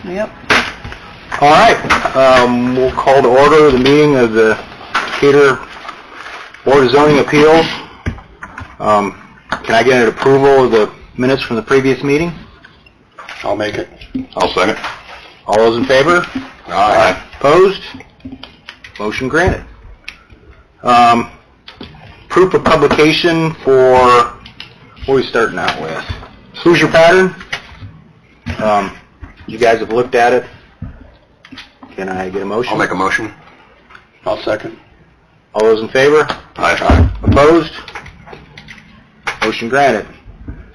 Yep. All right, we'll call to order the meeting of the Decatur Board of Zoning Appeals. Can I get an approval of the minutes from the previous meeting? I'll make it. I'll second. All those in favor? Aye. Opposed? Motion granted. Proof of publication for, what are we starting out with? Hoosier Pattern. You guys have looked at it. Can I get a motion? I'll make a motion. I'll second. All those in favor? Aye. Opposed? Motion granted.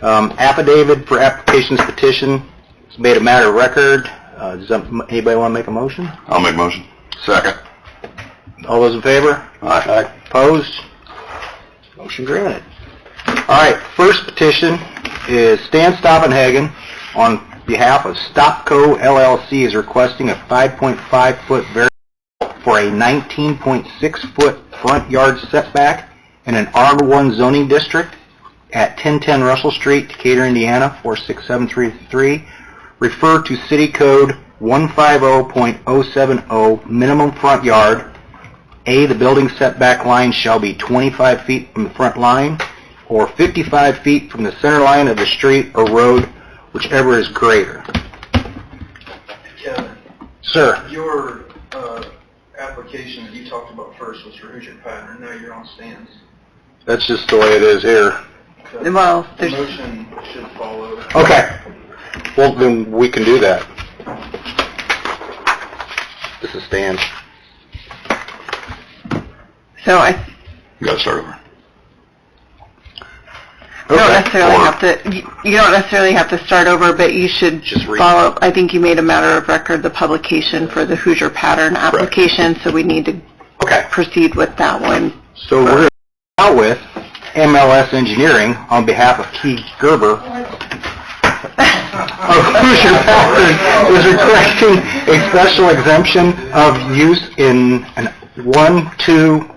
Affidavit for applications petition. It's made a matter of record. Does anybody want to make a motion? I'll make a motion. Second. All those in favor? Aye. Opposed? Motion granted. All right, first petition is Stan Stoppenhagen on behalf of Stopco LLC is requesting a 5.5-foot variance for a 19.6-foot front yard setback in an R1 zoning district at 1010 Russell Street, Decatur, Indiana, 46733. Refer to City Code 150.070, minimum front yard. A, the building setback line shall be 25 feet from the front line or 55 feet from the center line of the street or road, whichever is greater. Kevin, Sir. your application that you talked about first was for Hoosier Pattern. Now you're on Stan's. That's just the way it is here. Well, The there's... motion should follow. Okay. Well, then we can do that. This is Stan. So You gotta start over. you don't necessarily have to, you don't necessarily have to start over, but you should Just read. follow, I think you made a matter of record the publication for the Hoosier Pattern application, so we need to Okay. proceed with that one. So we're going to start out with MLS Engineering on behalf of Keith Gerber of Hoosier Pattern is requesting a special exemption of use in an 1-2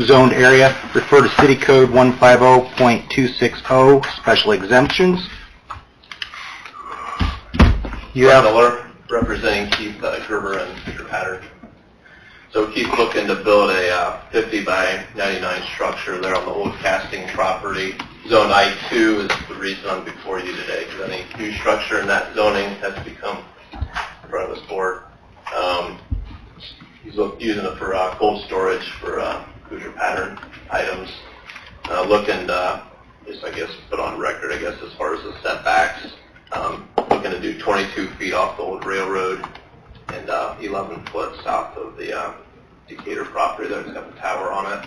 zoned area. Refer to City Code 150.260, special exemptions. You have... Miller, representing Keith Gerber and Hoosier Pattern. So Keith's looking to build a 50 by 99 structure there on the old casting property. Zone I-2 is the reason I'm before you today, because any new structure in that zoning has to come in front of this board. He's using it for cold storage for Hoosier Pattern items. Looking to, just I guess, put on record, I guess, as far as the setbacks. Looking to do 22 feet off the old railroad and 11 foot south of the Decatur property that's got the tower on it.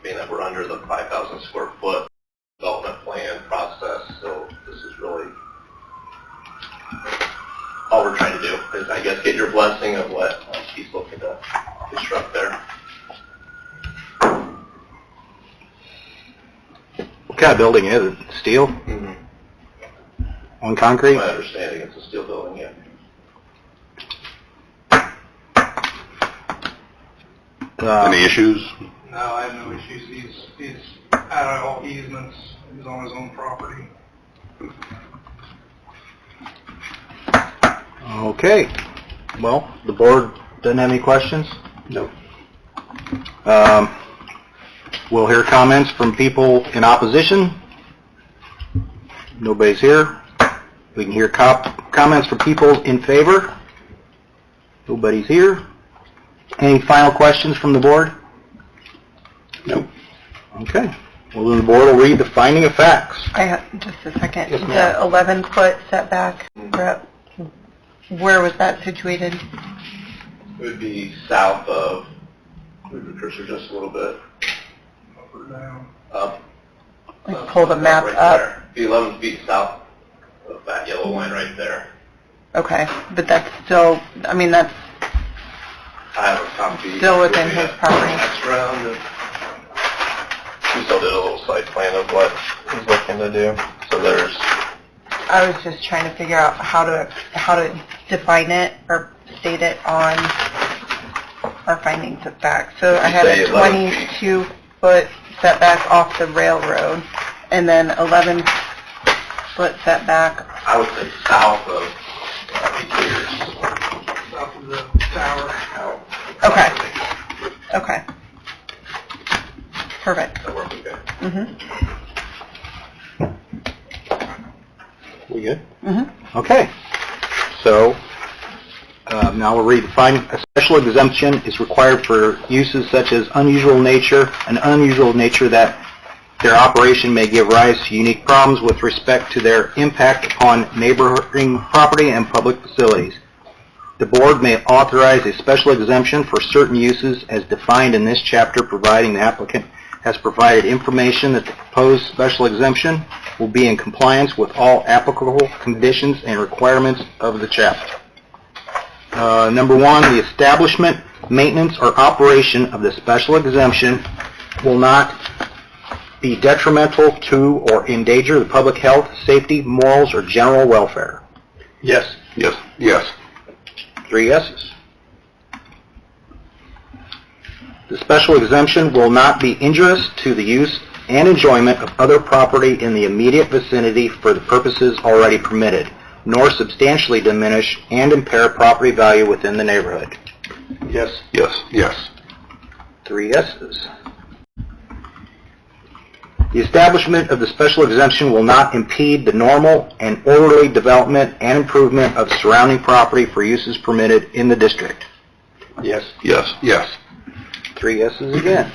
Being that we're under the 5,000 square foot development plan process, so this is really all we're trying to do is, I guess, get your blessing of what he's looking to construct there. What kind of building is it? Steel? Mm-hmm. On concrete? My understanding, it's a steel building, yeah. Any issues? No, I have no issues. He's out of all easements. He's on his own property. Okay. Well, the board doesn't have any questions? No. We'll hear comments from people in opposition. Nobody's here. We can hear comments from people in favor. Nobody's here. Any final questions from the board? No. Okay. Well, then the board will read the finding of facts. I have, just a second, Yes, the ma'am. 11-foot setback, where was that situated? It would be south of, move the cursor just a little bit, Up or down. up. Like pull the map right up. there. Be 11 feet south of that yellow line right there. Okay, but that's still, I mean, that's I have a copy. still within his property. Next round. We still did a little site plan of what he's looking to do. So there's, I was just trying to figure out how to define it or state it on our findings of fact. So I had Say a 11 22-foot setback off the railroad, and then 11 foot setback? I would say south of Peters. South of the tower. Okay. Okay. Perfect. That work okay? Mm-hmm. We good? Mm-hmm. Okay. So, now we'll read the finding. A special exemption is required for uses such as unusual nature, an unusual nature that their operation may give rise to unique problems with respect to their impact upon neighboring property and public facilities. The board may authorize a special exemption for certain uses as defined in this chapter, providing the applicant has provided information that the proposed special exemption will be in compliance with all applicable conditions and requirements of the chapter. Number one, the establishment, maintenance, or operation of the special exemption will not be detrimental to or endanger the public health, safety, morals, or general welfare. Yes. Yes. Yes. 3 yeses. The special exemption will not be injurious to the use and enjoyment of other property in the immediate vicinity for the purposes already permitted, nor substantially diminish and impair property value within the neighborhood. Yes. Yes. Yes. 3 yeses. The establishment of the special exemption will not impede the normal and orderly development and improvement of surrounding property for uses permitted in the district. Yes. Yes. Yes. 3 yeses again.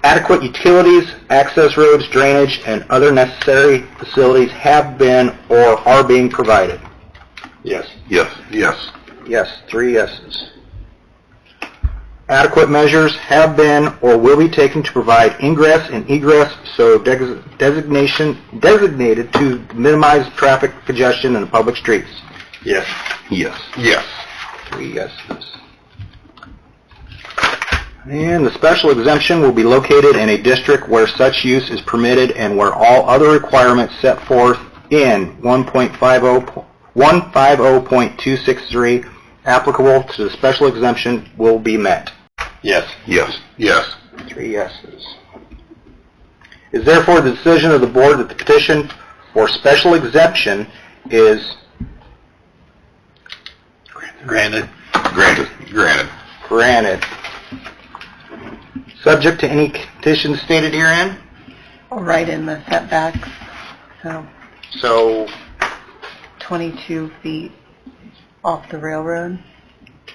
Adequate utilities, access roads, drainage, and other necessary facilities have been or are being provided. Yes. Yes. Yes. Yes, 3 yeses. Adequate measures have been or will be taken to provide ingress and egress so designated to minimize traffic congestion in the public streets. Yes. Yes. Yes. 3 yeses. And the special exemption will be located in a district where such use is permitted and where all other requirements set forth in 150.263 applicable to the special exemption will be met. Yes. Yes. Yes. 3 yeses. It is therefore the decision of the board that the petition for special exemption is Granted. Granted. Granted. granted. Subject to any conditions stated herein. Right in the setbacks, so So, 22 feet off the railroad.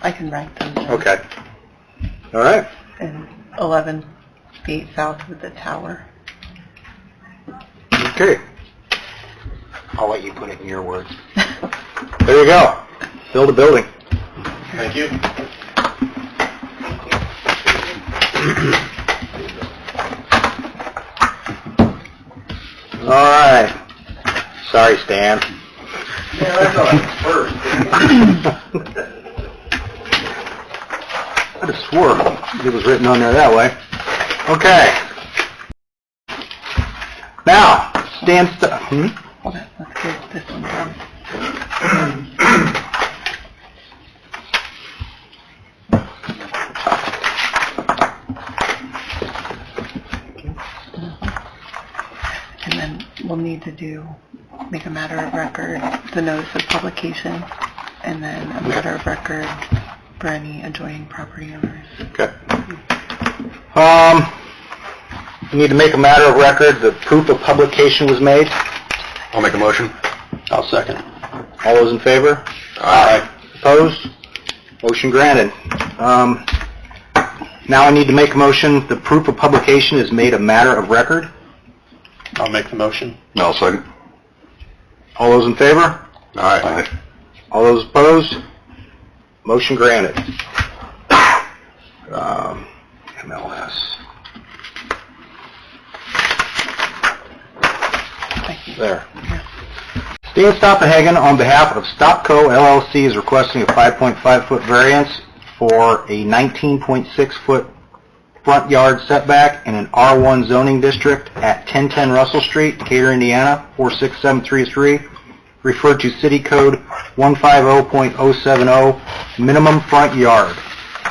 I can write them down. okay. All right. And 11 feet south of the tower. Okay. I'll let you put it in your words. There you go. Build a building. Thank you. All right. Sorry, Stan. Yeah, that's all right. First. I just swore it was written on there that way. Okay. Now, Stan. Hold on, let's get this one down. And then we'll need to make a matter of record, the notice of publication, and then a matter of record for any adjoining property owners. Okay. We need to make a matter of record. The proof of publication was made. I'll make a motion. I'll second. All those in favor? Aye. Opposed? Motion granted. Now I need to make a motion. The proof of publication is made a matter of record. I'll make the motion. I'll second. All those in favor? Aye. All those opposed? Motion granted. MLS. Thank you. There. Stan Stoppenhagen, on behalf of Stopco LLC, is requesting a 5.5-foot variance for a 19.6-foot front yard setback in an R1 zoning district at 1010 Russell Street, Decatur, Indiana, 46733, referred to City Code 150.070, minimum front yard.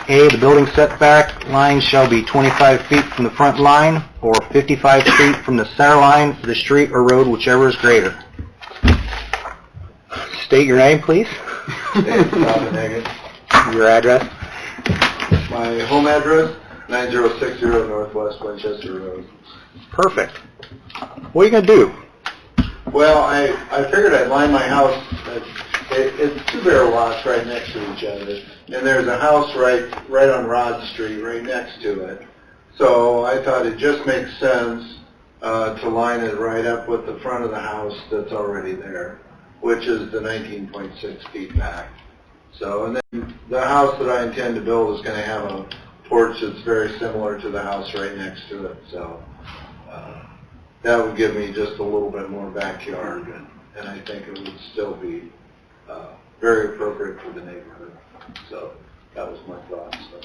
A, the building setback line shall be 25 feet from the front line or 55 feet from the center line of the street or road, whichever is greater. State your name, please. Stan Stoppenhagen. Your address. My home address, 9060 Northwest Winchester Road. Perfect. What are you going to do? Well, I figured I'd line my house, it's two barrel lots right next to each other, and there's a house right on Rod Street, right next to it. So I thought it just makes sense to line it right up with the front of the house that's already there, which is the 19.6 feet back. So, and then the house that I intend to build is going to have a porch that's very similar to the house right next to it. So that would give me just a little bit more backyard, and I think it would still be very appropriate for the neighborhood. So that was my thought. So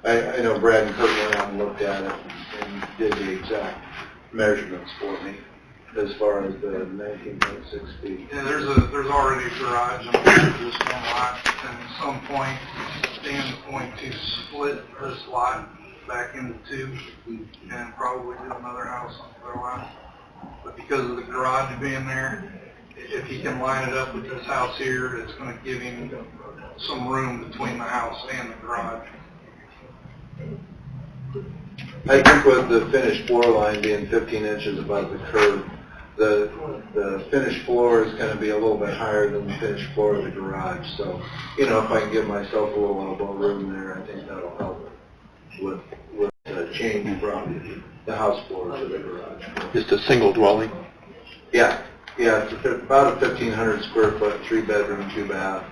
I know Brad and Kurt went out and looked at it and did the exact measurements for me as far as the 19.6 feet. Yeah, there's already a garage on this one lot, and at some point, Dan's going to split this lot back into two, and probably do another house on the other lot. But because of the garage being there, if he can line it up with this house here, it's going to give him some room between the house and the garage. I think with the finished floor line being 15 inches above the curb, the finished floor is going to be a little bit higher than the finished floor of the garage. So, you know, if I can give myself a little elbow room there, I think that'll help with the change from the house floor to the garage floor. Just a single dwelling? Yeah, it's about a 1,500 square foot, 3-bedroom, 2-bath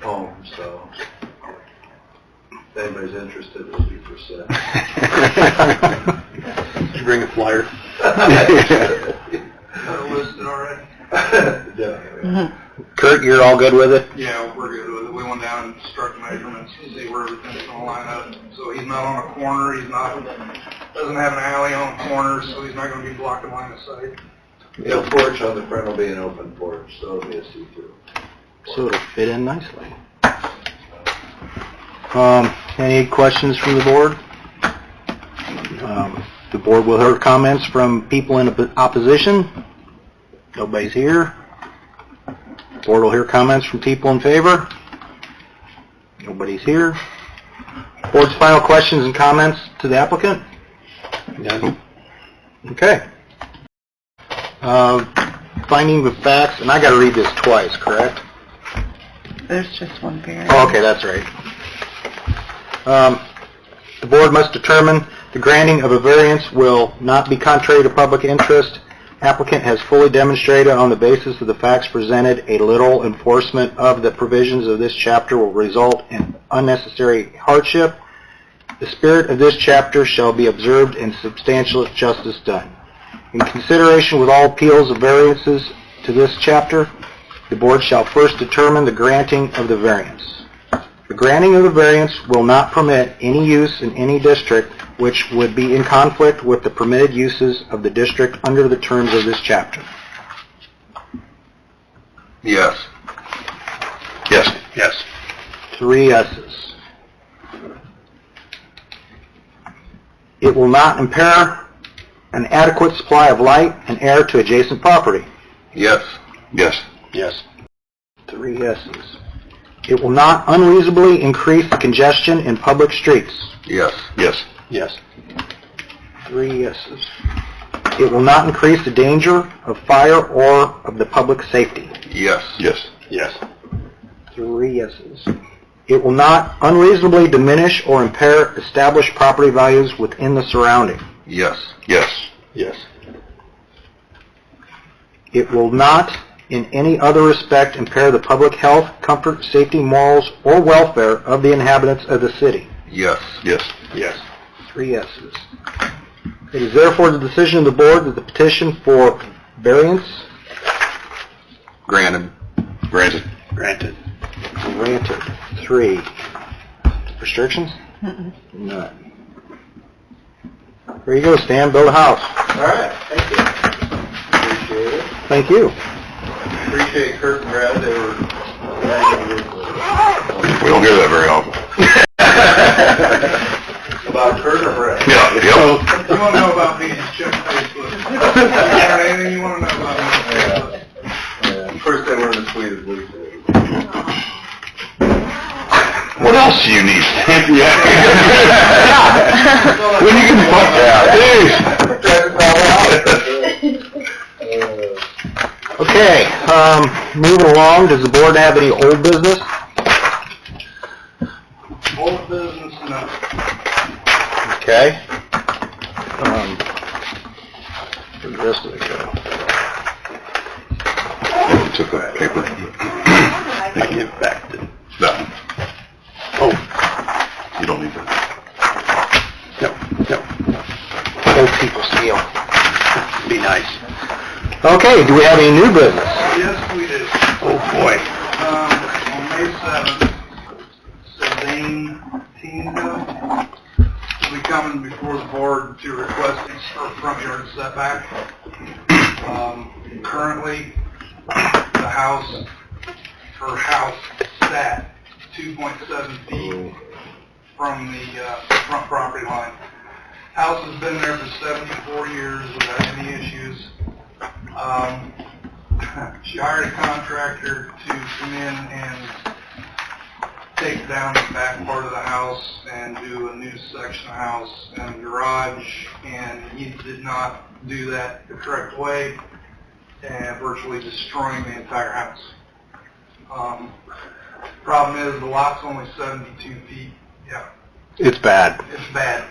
home. So, if anybody's interested, it'll be for sale. Did you bring a flyer? Listed already? Definitely. Kurt, you're all good with it? Yeah, we're good with it. We went down and struck measurements to see where everything's going to line up. So he's not on a corner. Doesn't have an alley on a corner, so he's not going to be blocking line of sight. The porch on the front will be an open porch, so it'll be a see-through. So it'll fit in nicely. Any questions from the board? The board will hear comments from people in opposition. Nobody's here. Board will hear comments from people in favor. Nobody's here. Board's final questions and comments to the applicant? None. Okay. Finding the facts, and I got to read this twice, correct? There's just one variance. Oh, okay, that's right. The board must determine the granting of a variance will not be contrary to public interest. Applicant has fully demonstrated on the basis of the facts presented a literal enforcement of the provisions of this chapter will result in unnecessary hardship. The spirit of this chapter shall be observed and substantial justice done. In consideration with all appeals of variances to this chapter, the board shall first determine the granting of the variance. The granting of the variance will not permit any use in any district which would be in conflict with the permitted uses of the district under the terms of this chapter. Yes. Yes. Yes. 3 yeses. It will not impair an adequate supply of light and air to adjacent property. Yes. Yes. Yes. 3 yeses. It will not unreasonably increase the congestion in public streets. Yes. Yes. Yes. 3 yeses. It will not increase the danger of fire or of the public safety. Yes. Yes. Yes. 3 yeses. It will not unreasonably diminish or impair established property values within the surrounding. Yes. Yes. Yes. It will not, in any other respect, impair the public health, comfort, safety, morals, or welfare of the inhabitants of the city. Yes. Yes. Yes. 3 yeses. It is therefore the decision of the board that the petition for variance Granted. Granted. Granted. granted. 3. Restrictions? None. There you go, Stan. Build a house. All right, thank you. Appreciate it. Thank you. Appreciate Kurt and Brad. They were very good. We don't hear that very often. About Kurt or Brett? Yeah, yep. You want to know about me, just check Facebook. Anything you want to know about me, Facebook. First they were the sweetest week. What else do you need? Yeah. When you can fuck that. Okay, moving along, does the board have any old business? Old business, no. Okay. Where'd the rest of it go? Took that paper. Give it back to, That. oh, You don't need that. no, no, Old people steal. be nice. Okay, do we have any new business? Yes, we do. Oh, boy. On May 7th, Sedane Tinga will be coming before the board to request a front yard setback. Currently, her house sat 2.7 feet from the front property line. House has been there for 74 years without any issues. She hired a contractor to come in and take down the back part of the house and do a new section of house and garage, and he did not do that the correct way, and virtually destroying the entire house. Problem is, the lot's only 72 feet. Yeah, It's bad. it's bad.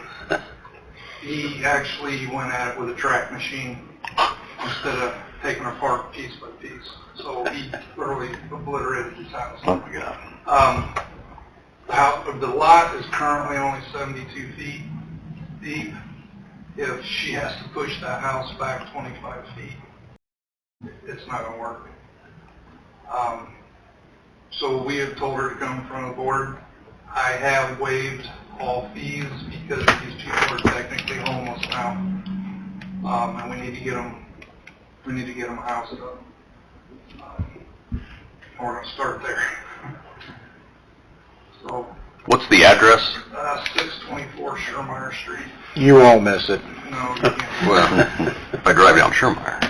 He actually went at it with a track machine instead of taking apart piece by piece. So he literally obliterated his house. Oh, my God. The lot is currently only 72 feet deep. If she has to push that house back 25 feet, it's not going to work. So we have told her to come in front of the board. I have waived all fees because these people are technically homeless now, and we need to get them a house up. We're going to start there. So, What's the address? 624 Schermeyer Street. You won't miss it. No, you can't. Well, if I drive down Schermeyer.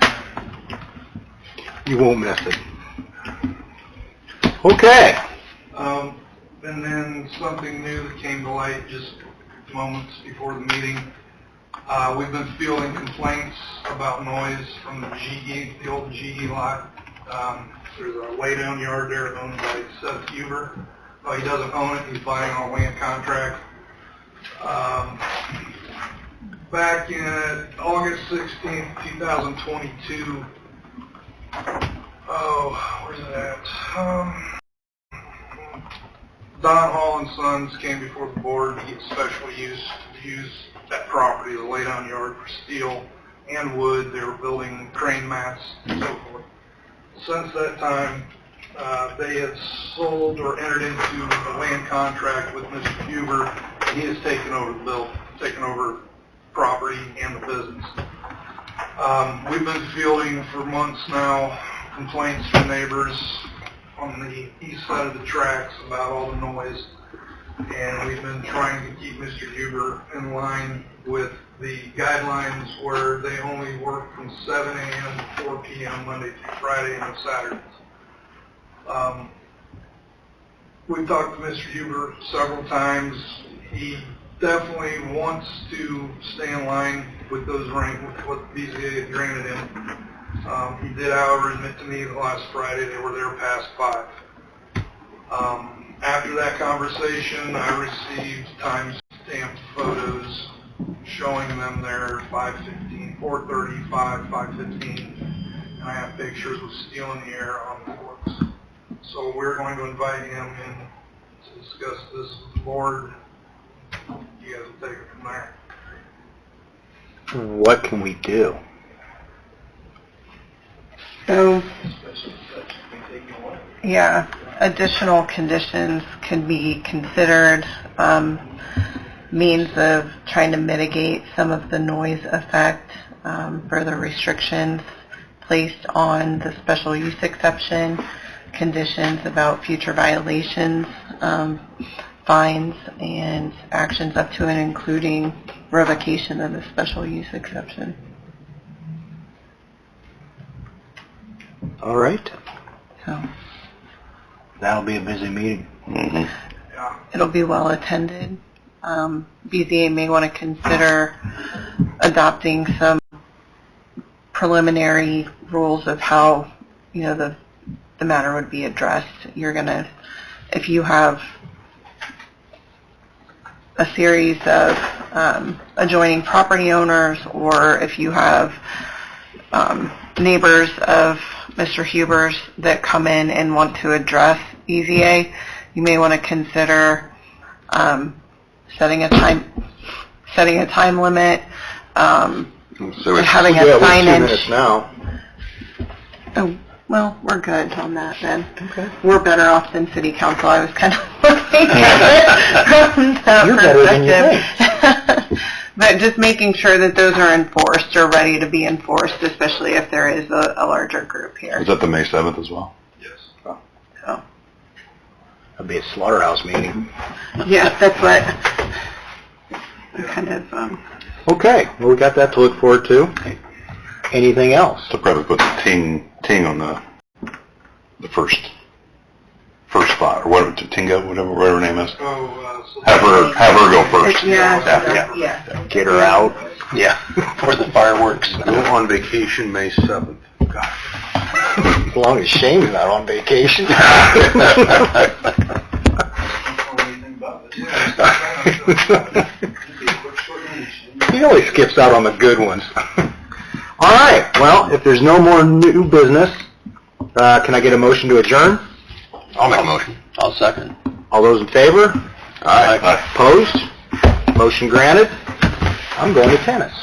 You won't miss it. Okay. And then something new that came to light just moments before the meeting. We've been fielding complaints about noise from the old GE lot. There's a way down yard there owned by Seth Huber. He doesn't own it, he's buying on a land contract. Back in August 16th, 2022, where's it at? Don Hall and Sons came before the board to get special use to use that property as a lay-down yard for steel and wood. They were building crane mats and so forth. Since that time, they had sold or entered into a land contract with Mr. Huber. He has taken over property and the business. We've been fielding for months now complaints from neighbors on the east side of the tracks about all the noise, and we've been trying to keep Mr. Huber in line with the guidelines where they only work from 7 a.m. to 4 p.m. Monday through Friday and no Saturdays. We've talked to Mr. Huber several times. He definitely wants to stay in line with those with what the BZA had granted him. He did, however, admit to me that last Friday they were there past 5. After that conversation, I received time-stamped photos showing them there 5:15, 4:35, 5:15, and I have pictures of steel in the air on the books. So we're going to invite him in to discuss this with the board. You guys will take it from there. What can we do? So, yeah, additional conditions can be considered, means of trying to mitigate some of the noise effect, further restrictions placed on the special use exception, conditions about future violations. fines and actions up to and including revocation of the special use exception. All right. So That'll be a busy meeting. Mm-hmm. it'll be well attended. BZA may want to consider adopting some preliminary rules of how, the matter would be addressed. If you have a series of adjoining property owners, or if you have neighbors of Mr. Huber's that come in and want to address BZA, you may want to consider setting a time limit, and having a Yeah, we're 2 signage. minutes now. Oh, well, we're good on that then. Okay. We're better off than city council. I was kind of looking at it from that You're better than you perspective. But just making sure that those are enforced or ready to be enforced, especially if there is a larger group here. Is that the May 7th as well? Yes. So, That'll be a slaughterhouse meeting. yeah, that's what I'm kind of, Okay, well, we got that to look forward to. Anything else? So probably put the ting on the first spot, or whatever, Tinga, whatever her name is. Have her go first. yeah. Get her out. Yeah, for the fireworks. Go on vacation May 7th. As long as Shane's not on vacation. He always skips out on the good ones. All right, well, if there's no more new business, can I get a motion to adjourn? I'll make a motion. I'll second. All those in favor? Aye. Opposed? Motion granted. I'm going to tennis.